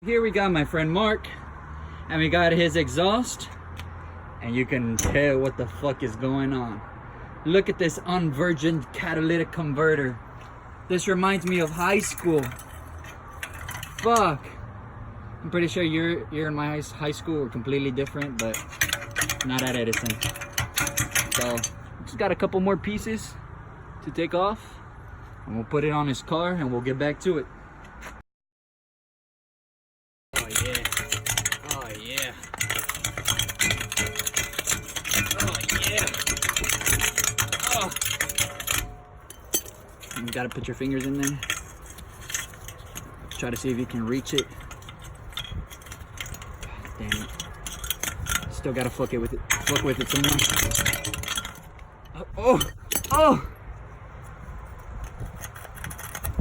Here we got my friend Mark, and we got his exhaust, and you can tell what the fuck is going on. Look at this unvirgined catalytic converter. This reminds me of high school. Fuck. I'm pretty sure you're in my high school. We're completely different, but not at Edison. So just got a couple more pieces to take off, and we'll put it on his car, and we'll get back to it. Oh yeah. Oh yeah. Oh yeah. Oh. You gotta put your fingers in there. Try to see if you can reach it. Damn it. Still gotta fuck with it some more. Oh! Oh!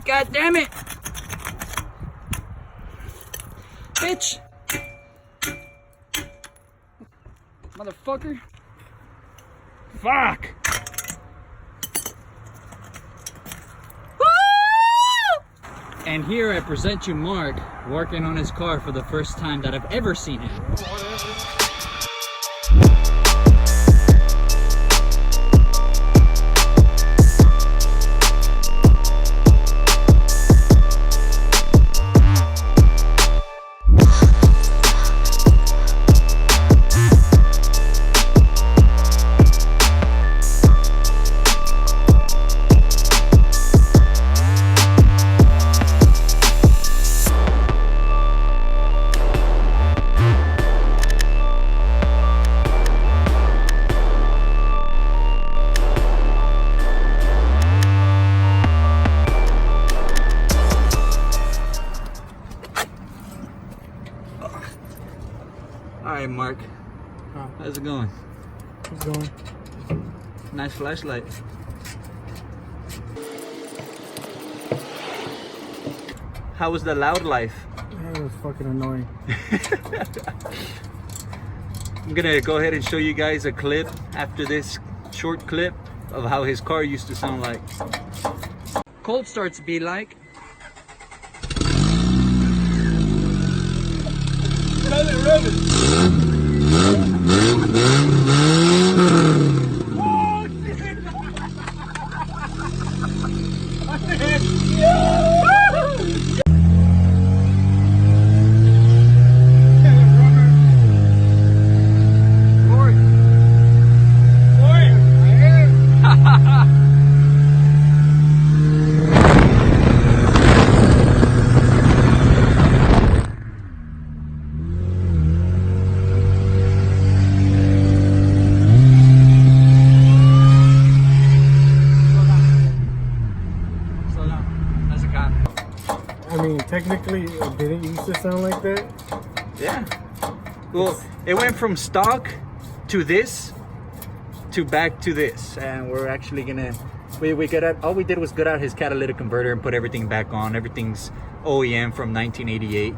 God damn it! Bitch! Motherfucker! Fuck! And here I present you Mark working on his car for the first time that I've ever seen him. Alright, Mark. How's it going? It's going. Nice flashlight. How was the loud life? It was fucking annoying. I'm gonna go ahead and show you guys a clip after this short clip of how his car used to sound like. Cold starts be like. Run it. I mean, technically, it didn't used to sound like that. Yeah. Well, it went from stock to this to back to this, and we're actually gonna we got out. All we did was get out his catalytic converter and put everything back on. Everything's OEM from 1988.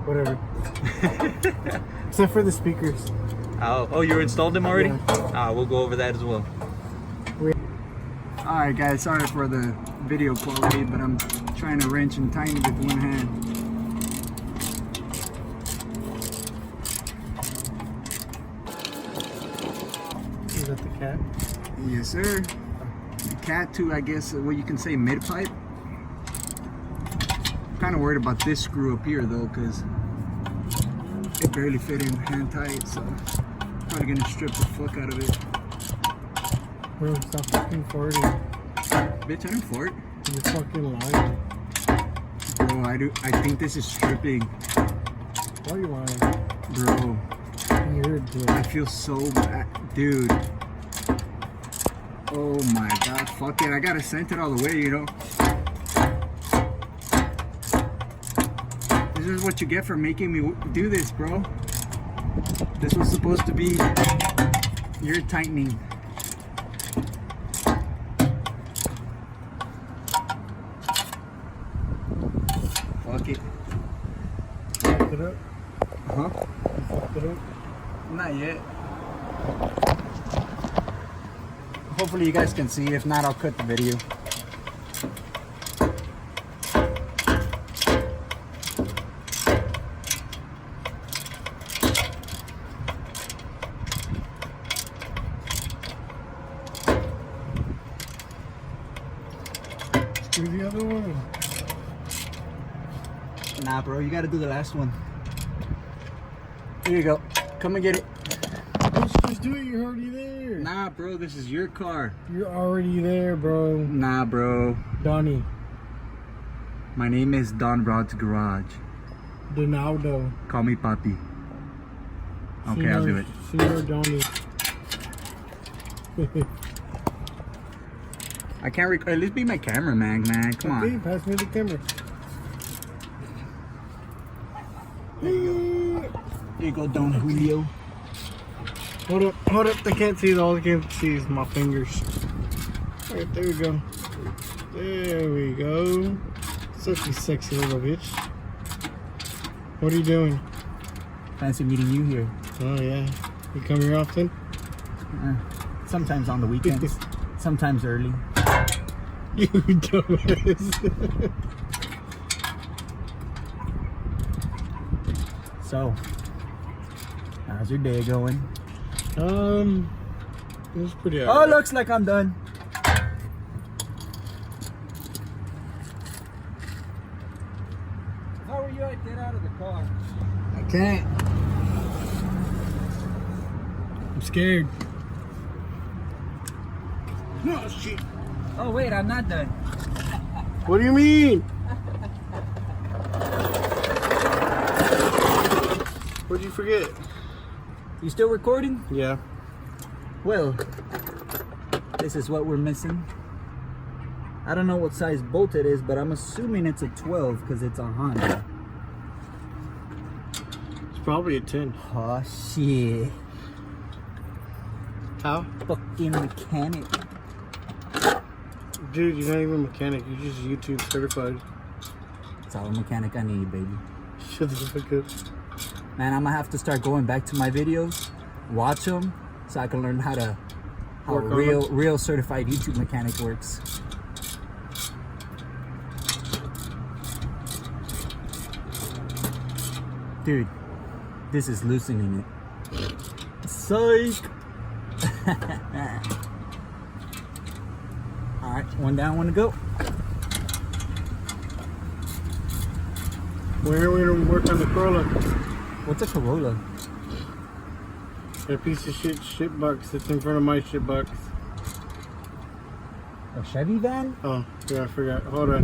Whatever. Except for the speakers. Oh, you installed them already? Yeah. We'll go over that as well. Alright guys, sorry for the video quality, but I'm trying to wrench and tighten it with one hand. Is that the cat? Yes sir. The cat too, I guess, what you can say mid-pipe. I'm kind of worried about this screw up here though, because it barely fit in hand tight, so probably gonna strip the fuck out of it. Bro, stop fucking farting. Bitch, I didn't fart. You're fucking lying. Bro, I think this is stripping. Why are you lying? Bro. You're good. I feel so bad. Dude. Oh my god, fuck it. I gotta send it all the way, you know. This is what you get for making me do this, bro. This was supposed to be your tightening. Fuck it. Fucked it up? Huh? You fucked it up? Not yet. Hopefully you guys can see. If not, I'll cut the video. the other one. Nah, bro, you gotta do the last one. Here you go. Come and get it. Just do it, you're already there. Nah, bro, this is your car. You're already there, bro. Nah, bro. Donnie. My name is Don Rod's Garage. Donaldo. Call me Papi. Okay, I'll do it. Senor Donnie. I can't record. At least be my cameraman, man. Come Okay, on. pass me the camera. There you go. There you go, Don Julio. Hold up, they can't see it. All they can see is my fingers. Alright, there we go. There we go. Such a sexy little bitch. What are you doing? Fancy meeting you here. Oh yeah. You come here often? Sometimes on the weekends. Sometimes early. You dumbass. So, how's your day going? It was pretty Oh, looks like I'm done. How are you at get out of the car? I can't. I'm scared. No shit. Oh wait, I'm not done. What do you mean? What'd you forget? You still recording? Yeah. Well, this is what we're missing. I don't know what size bolt it is, but I'm assuming it's a 12 because it's a Honda. It's probably a 10. Oh shit. How? Fucking mechanic. Dude, you're not even a mechanic. You're just YouTube certified. That's all a mechanic I need, baby. Shut the fuck up. Man, I'm gonna have to start going back to my videos, watch them, so I can learn how a real certified YouTube mechanic works. Dude, this is loosening it. Psych! Alright, one down, one to go. We're here to work on the Corolla. What's a Corolla? That piece of shit box that's in front of my shit box. A Chevy van? Oh, yeah, I forgot. Hold on.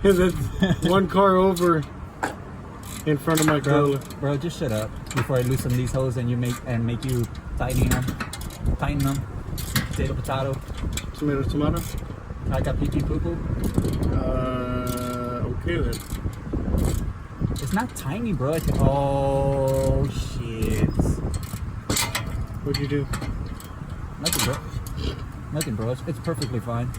That's one car over in front of my Corolla. Bro, just shut up before I loosen these hoes and make you tighten them. Potato. Tomato. I got pee poo poo. Okay then. It's not tiny, bro. Oh shit. What'd you do? Nothing, bro. Nothing, bro. It's perfectly fine.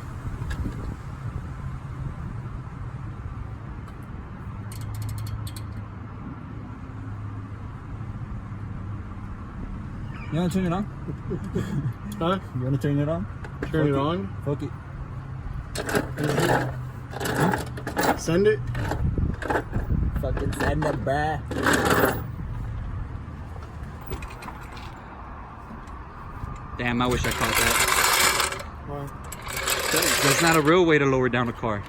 You wanna turn it on? Huh? You wanna turn it on? Turn it on? Fuck it. Send it? Fucking send it, bruh. Damn, I wish I caught that. Why? That's not a real way to lower down a car.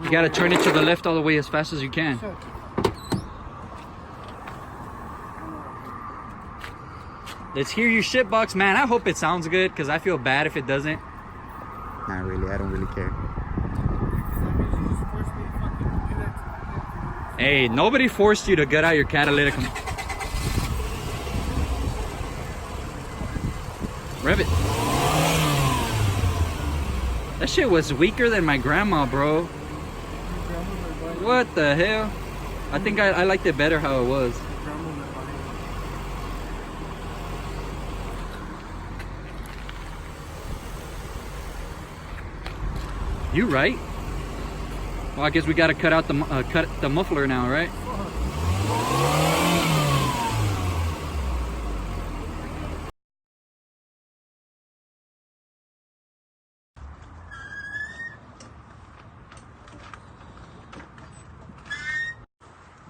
You gotta turn it to the left all the way as fast as you can. Let's hear your shit box, man. I hope it sounds good because I feel bad if it doesn't. Not really, I don't really care. Hey, nobody forced you to get out your catalytic. Rev it. That shit was weaker than my grandma, bro. What the hell? I think I liked it better how it was. You right? Well, I guess we gotta cut the muffler now, right?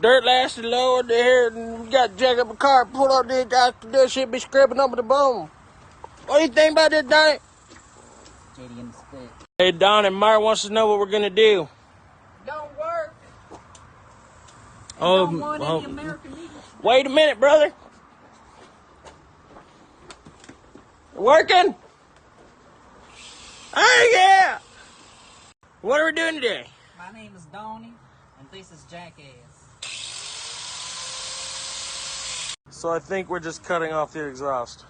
Dirt lasted low in there, and we got to jack up a car, pull up there, that shit be scraping up with the bone. What do you think about this, Donnie? Hey, Don and Mark wants to know what we're gonna do. Don't work. Oh, Don't want well, any American Eagle. wait a minute, brother. Working? Oh, yeah. What are we doing today? My name is Donnie, and this is Jackass. So I think we're just cutting off the exhaust.